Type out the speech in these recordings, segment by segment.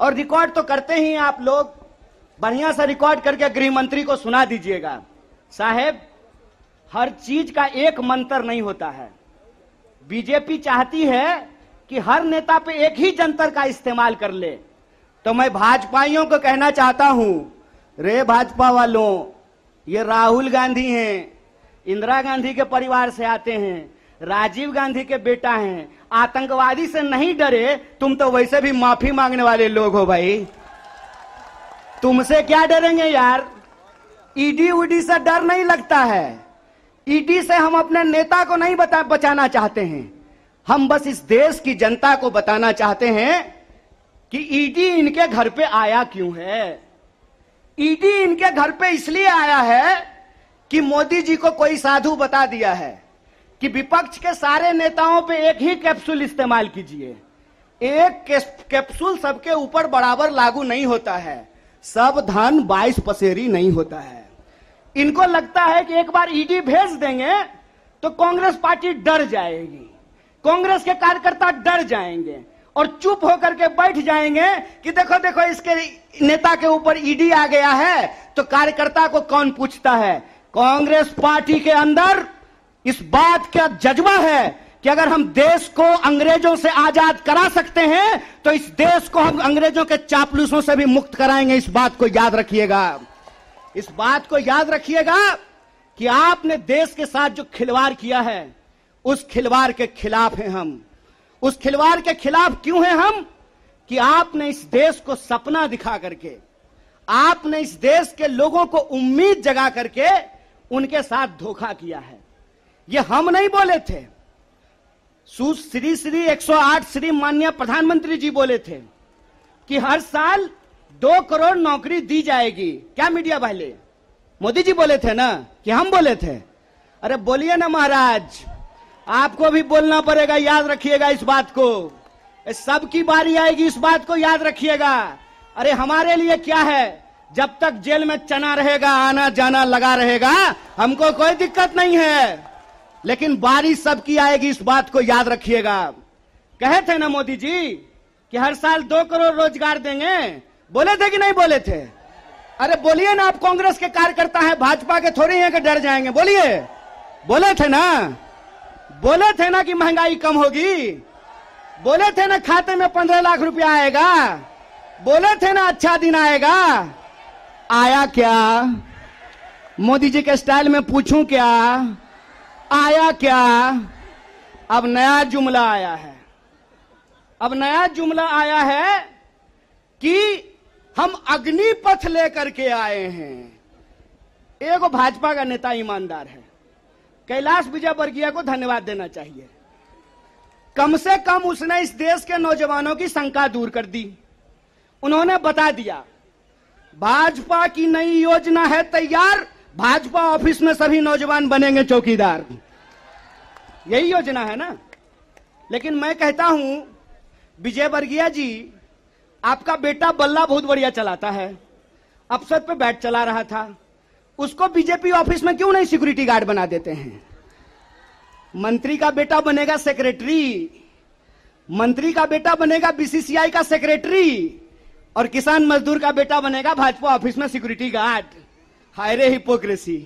और रिकॉर्ड तो करते ही आप लोग, बढ़िया सा रिकॉर्ड करके गृह मंत्री को सुना दीजिएगा। साहेब, हर चीज का एक मंत्र नहीं होता है। बीजेपी चाहती है कि हर नेता पे एक ही जंतर का इस्तेमाल कर ले। तो मैं भाजपाइयों को कहना चाहता हूं, रे भाजपा वालों, ये राहुल गांधी हैं, इंदिरा गांधी के परिवार से आते हैं, राजीव गांधी के बेटा हैं, आतंकवादी से नहीं डरे, तुम तो वैसे भी माफी मांगने वाले लोग हो भाई, तुमसे क्या डरेंगे यार। ईडी उडी से डर नहीं लगता है। ईडी से हम अपने नेता को नहीं बचाना चाहते हैं, हम बस इस देश की जनता को बताना चाहते हैं कि ईडी इनके घर पे आया क्यों है। ईडी इनके घर पे इसलिए आया है कि मोदी जी को कोई साधु बता दिया है कि विपक्ष के सारे नेताओं पे एक ही कैप्सूल इस्तेमाल कीजिए। एक कैप्सूल सबके ऊपर बराबर लागू नहीं होता है, सब धन 22 पसेरी नहीं होता है। इनको लगता है कि एक बार ईडी भेज देंगे तो कांग्रेस पार्टी डर जाएगी, कांग्रेस के कार्यकर्ता डर जाएंगे और चुप होकर के बैठ जाएंगे कि देखो देखो इसके नेता के ऊपर ईडी आ गया है, तो कार्यकर्ता को कौन पूछता है। कांग्रेस पार्टी के अंदर इस बात का जज्बा है कि अगर हम देश को अंग्रेजों से आजाद करा सकते हैं तो इस देश को हम अंग्रेजों के चापलूसों से भी मुक्त कराएंगे। इस बात को याद रखिएगा, इस बात को याद रखिएगा कि आपने देश के साथ जो खिलवाड़ किया है उस खिलवाड़ के खिलाफ हैं हम। उस खिलवाड़ के खिलाफ क्यों हैं हम? कि आपने इस देश को सपना दिखा करके, आपने इस देश के लोगों को उम्मीद जगा करके उनके साथ धोखा किया है। ये हम नहीं बोले थे, श्री 108 श्री माननीय प्रधानमंत्री जी बोले थे कि हर साल 2 करोड़ नौकरी दी जाएगी। क्या मीडिया वाले? मोदी जी बोले थे ना कि हम बोले थे? अरे बोलिए ना महाराज, आपको भी बोलना पड़ेगा, याद रखिएगा इस बात को। सबकी बारी आएगी, इस बात को याद रखिएगा। अरे हमारे लिए क्या है, जब तक जेल में चना रहेगा, आना जाना लगा रहेगा, हमको कोई दिक्कत नहीं है, लेकिन बारी सबकी आएगी, इस बात को याद रखिएगा। कहे थे ना मोदी जी कि हर साल 2 करोड़ रोजगार देंगे, बोले थे कि नहीं बोले थे? अरे बोलिए ना, आप कांग्रेस के कार्यकर्ता हैं, भाजपा के थोड़ी हैं कि डर जाएंगे, बोलिए। बोले थे ना, बोले थे ना कि महंगाई कम होगी, बोले थे ना खाते में 15 लाख रुपया आएगा, बोले थे ना अच्छा दिन आएगा। आया क्या? मोदी जी के स्टाइल में पूछूं क्या, आया क्या? अब नया जुमला आया है, अब नया जुमला आया है कि हम अग्निपथ लेकर के आए हैं। एक भाजपा का नेता ईमानदार है, कैलाश विजयवर्गीय को धन्यवाद देना चाहिए। कम से कम उसने इस देश के नौजवानों की शंका दूर कर दी। उन्होंने बता दिया भाजपा की नई योजना है तैयार, भाजपा ऑफिस में सभी नौजवान बनेंगे चौकीदार। यही योजना है ना। लेकिन मैं कहता हूं विजयवर्गीय जी, आपका बेटा बल्ला बहुत बढ़िया चलाता है, अफसर पे बैठ चला रहा था, उसको बीजेपी ऑफिस में क्यों नहीं सिक्योरिटी गार्ड बना देते हैं? मंत्री का बेटा बनेगा सेक्रेटरी, मंत्री का बेटा बनेगा बीसीसीआई का सेक्रेटरी, और किसान मजदूर का बेटा बनेगा भाजपा ऑफिस में सिक्योरिटी गार्ड। हाय रे हिपोक्रेसी,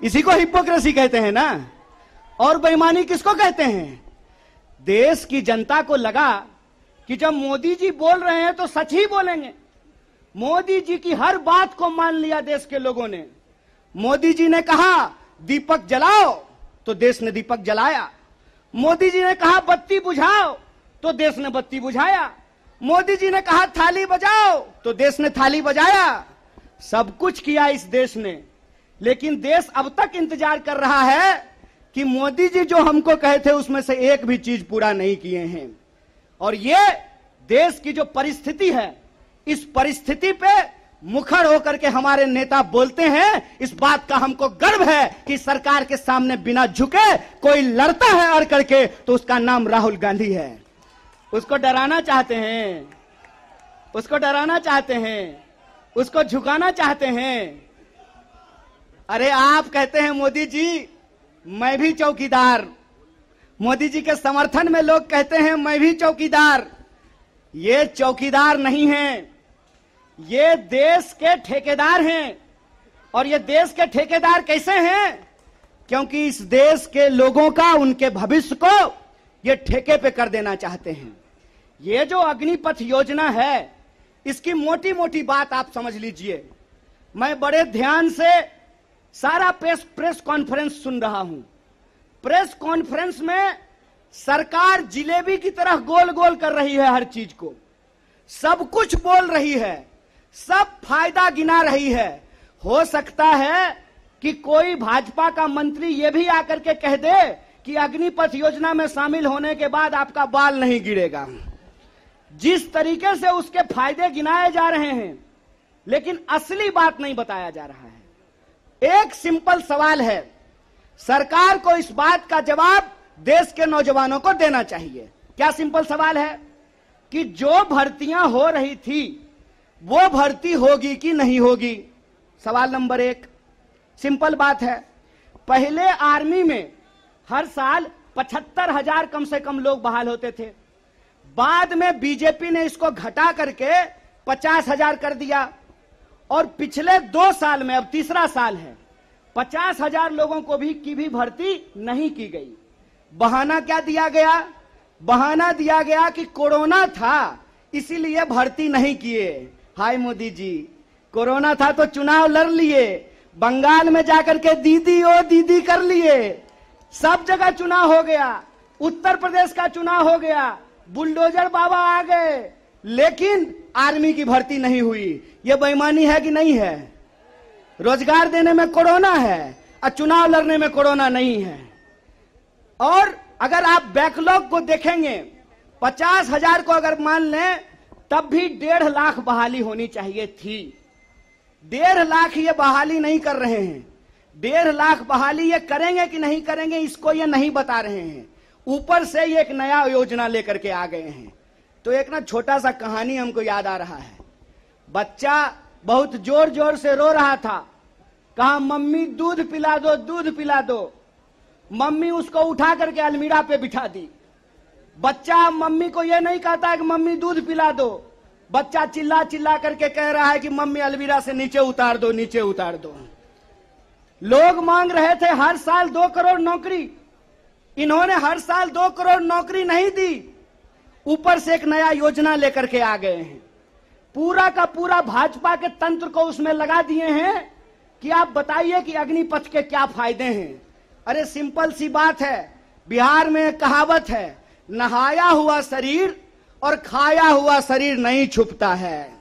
इसी को हिपोक्रेसी कहते हैं ना। और बेईमानी किसको कहते हैं? देश की जनता को लगा कि जब मोदी जी बोल रहे हैं तो सच ही बोलेंगे। मोदी जी की हर बात को मान लिया देश के लोगों ने। मोदी जी ने कहा दीपक जलाओ तो देश ने दीपक जलाया, मोदी जी ने कहा बत्ती बुझाओ तो देश ने बत्ती बुझाया, मोदी जी ने कहा थाली बजाओ तो देश ने थाली बजाया। सब कुछ किया इस देश ने, लेकिन देश अब तक इंतजार कर रहा है कि मोदी जी जो हमको कहे थे उसमें से एक भी चीज पूरा नहीं किए हैं। और ये देश की जो परिस्थिति है, इस परिस्थिति पे मुखर होकर के हमारे नेता बोलते हैं। इस बात का हमको गर्व है कि सरकार के सामने बिना झुके कोई लड़ता है अड़ करके, तो उसका नाम राहुल गांधी है। उसको डराना चाहते हैं, उसको डराना चाहते हैं, उसको झुकाना चाहते हैं। अरे आप कहते हैं मोदी जी मैं भी चौकीदार, मोदी जी के समर्थन में लोग कहते हैं मैं भी चौकीदार। ये चौकीदार नहीं हैं, ये देश के ठेकेदार हैं। और ये देश के ठेकेदार कैसे हैं? क्योंकि इस देश के लोगों का, उनके भविष्य को ये ठेके पे कर देना चाहते हैं। ये जो अग्निपथ योजना है, इसकी मोटी मोटी बात आप समझ लीजिए। मैं बड़े ध्यान से सारा प्रेस कॉन्फ्रेंस सुन रहा हूं। प्रेस कॉन्फ्रेंस में सरकार जिलेबी की तरह गोल गोल कर रही है, हर चीज को सब कुछ बोल रही है, सब फायदा गिना रही है। हो सकता है कि कोई भाजपा का मंत्री यह भी आकर के कह दे कि अग्निपथ योजना में शामिल होने के बाद आपका बाल नहीं गिरेगा। जिस तरीके से उसके फायदे गिनाए जा रहे हैं, लेकिन असली बात नहीं बताया जा रहा है। एक सिंपल सवाल है, सरकार को इस बात का जवाब देश के नौजवानों को देना चाहिए। क्या सिंपल सवाल है कि जो भर्तियां हो रही थी वो भर्ती होगी कि नहीं होगी? सवाल नंबर एक। सिंपल बात है, पहले आर्मी में हर साल 75,000 कम से कम लोग बहाल होते थे। बाद में बीजेपी ने इसको घटा करके 50,000 कर दिया और पिछले 2 साल में, अब तीसरा साल है, 50,000 लोगों को की भी भर्ती नहीं की गई। बहाना क्या दिया गया? बहाना दिया गया कि कोरोना था इसीलिए भर्ती नहीं किए। हाय मोदी जी, कोरोना था तो चुनाव लड़ लिए, बंगाल में जाकर के दीदी ओ दीदी कर लिए, सब जगह चुनाव हो गया, उत्तर प्रदेश का चुनाव हो गया, बुलडोजर बाबा आ गए, लेकिन आर्मी की भर्ती नहीं हुई। यह बेईमानी है कि नहीं है? रोजगार देने में कोरोना है और चुनाव लड़ने में कोरोना नहीं है। और अगर आप बैकलॉग को देखेंगे, 50,000 को अगर मान लें, तब भी 1.5 लाख बहाली होनी चाहिए थी। 1.5 लाख ये बहाली नहीं कर रहे हैं। 1.5 लाख बहाली ये करेंगे कि नहीं करेंगे, इसको ये नहीं बता रहे हैं। ऊपर से ये एक नया योजना लेकर के आ गए हैं। तो एक ना छोटा सा कहानी हमको याद आ रहा है। बच्चा बहुत जोर जोर से रो रहा था, कहा मम्मी दूध पिला दो, दूध पिला दो। मम्मी उसको उठा करके अलमीरा पे बिठा दी। बच्चा मम्मी को यह नहीं कहता है कि मम्मी दूध पिला दो, बच्चा चिल्ला चिल्ला करके कह रहा है कि मम्मी अलमीरा से नीचे उतार दो, नीचे उतार दो। लोग मांग रहे थे हर साल 2 करोड़ नौकरी, इन्होंने हर साल 2 करोड़ नौकरी नहीं दी, ऊपर से एक नया योजना लेकर के आ गए हैं। पूरा का पूरा भाजपा के तंत्र को उसमें लगा दिए हैं कि आप बताइए कि अग्निपथ के क्या फायदे हैं। अरे सिंपल सी बात है, बिहार में कहावत है, नहाया हुआ शरीर और खाया हुआ शरीर नहीं छुपता है।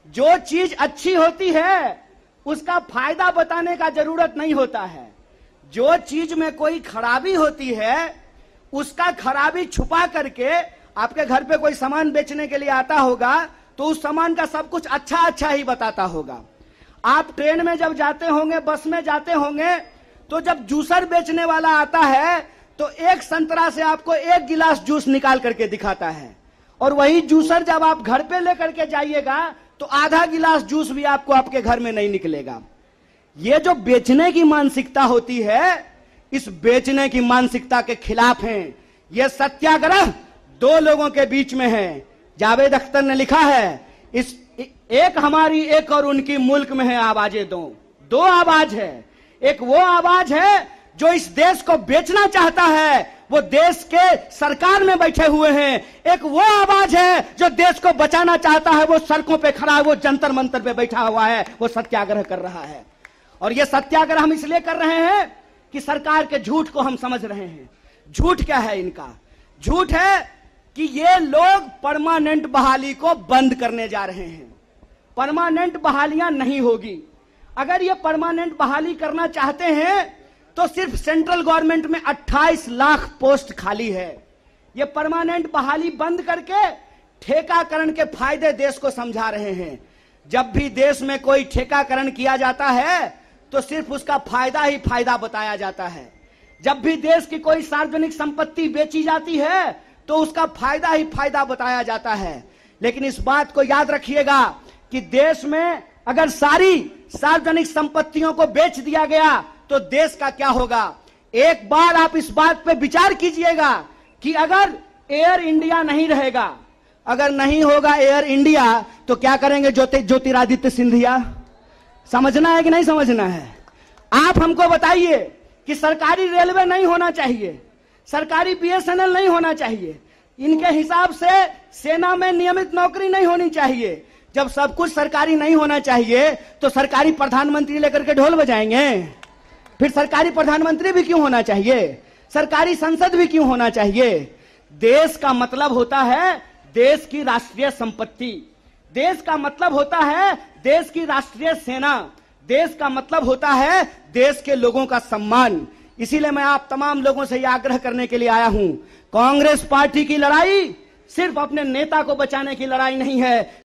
जो चीज अच्छी होती है उसका फायदा बताने का जरूरत नहीं होता है। जो चीज में कोई खराबी होती है उसका खराबी छुपा करके, आपके घर पे कोई सामान बेचने के लिए आता होगा तो उस सामान का सब कुछ अच्छा अच्छा ही बताता होगा। आप ट्रेन में जब जाते होंगे, बस में जाते होंगे, तो जब जूसर बेचने वाला आता है तो एक संतरा से आपको 1 गिलास जूस निकाल करके दिखाता है, और वही जूसर जब आप घर पे लेकर के जाइएगा तो आधा गिलास जूस भी आपको आपके घर में नहीं निकलेगा। ये जो बेचने की मानसिकता होती है, इस बेचने की मानसिकता के खिलाफ हैं। यह सत्याग्रह 2 लोगों के बीच में है। जावेद अख्तर ने लिखा है, इस एक हमारी एक और उनकी मुल्क में है आवाजें 2 आवाज है। एक वो आवाज है जो इस देश को बेचना चाहता है, वो देश के सरकार में बैठे हुए हैं। एक वो आवाज है जो देश को बचाना चाहता है, वो सड़कों पे खड़ा है, वो जंतर मंतर पे बैठा हुआ है, वो सत्याग्रह कर रहा है। और ये सत्याग्रह हम इसलिए कर रहे हैं कि सरकार के झूठ को हम समझ रहे हैं। झूठ क्या है इनका? झूठ है कि ये लोग परमानेंट बहाली को बंद करने जा रहे हैं। परमानेंट बहालियां नहीं होगी। अगर ये परमानेंट बहाली करना चाहते हैं तो सिर्फ सेंट्रल गवर्नमेंट में 28 लाख पोस्ट खाली है। ये परमानेंट बहाली बंद करके ठेकाकरण के फायदे देश को समझा रहे हैं। जब भी देश में कोई ठेकाकरण किया जाता है तो सिर्फ उसका फायदा ही फायदा बताया जाता है। जब भी देश की कोई सार्वजनिक संपत्ति बेची जाती है तो उसका फायदा ही फायदा बताया जाता है। लेकिन इस बात को याद रखिएगा कि देश में अगर सारी सार्वजनिक संपत्तियों को बेच दिया गया तो देश का क्या होगा। एक बार आप इस बात पे विचार कीजिएगा कि अगर एयर इंडिया नहीं रहेगा, अगर नहीं होगा एयर इंडिया तो क्या करेंगे ज्योतिरादित्य सिंधिया? समझना है कि नहीं समझना है? आप हमको बताइए कि सरकारी रेलवे नहीं होना चाहिए, सरकारी बीएसएनएल नहीं होना चाहिए, इनके हिसाब से सेना में नियमित नौकरी नहीं होनी चाहिए। जब सब कुछ सरकारी नहीं होना चाहिए तो सरकारी प्रधानमंत्री लेकर के ढोल बजाएंगे? फिर सरकारी प्रधानमंत्री भी क्यों होना चाहिए? सरकारी संसद भी क्यों होना चाहिए? देश का मतलब होता है देश की राष्ट्रीय संपत्ति, देश का मतलब होता है देश की राष्ट्रीय सेना, देश का मतलब होता है देश के लोगों का सम्मान। इसीलिए मैं आप तमाम लोगों से यह आग्रह करने के लिए आया हूं, कांग्रेस पार्टी की लड़ाई सिर्फ अपने नेता को बचाने की लड़ाई नहीं है,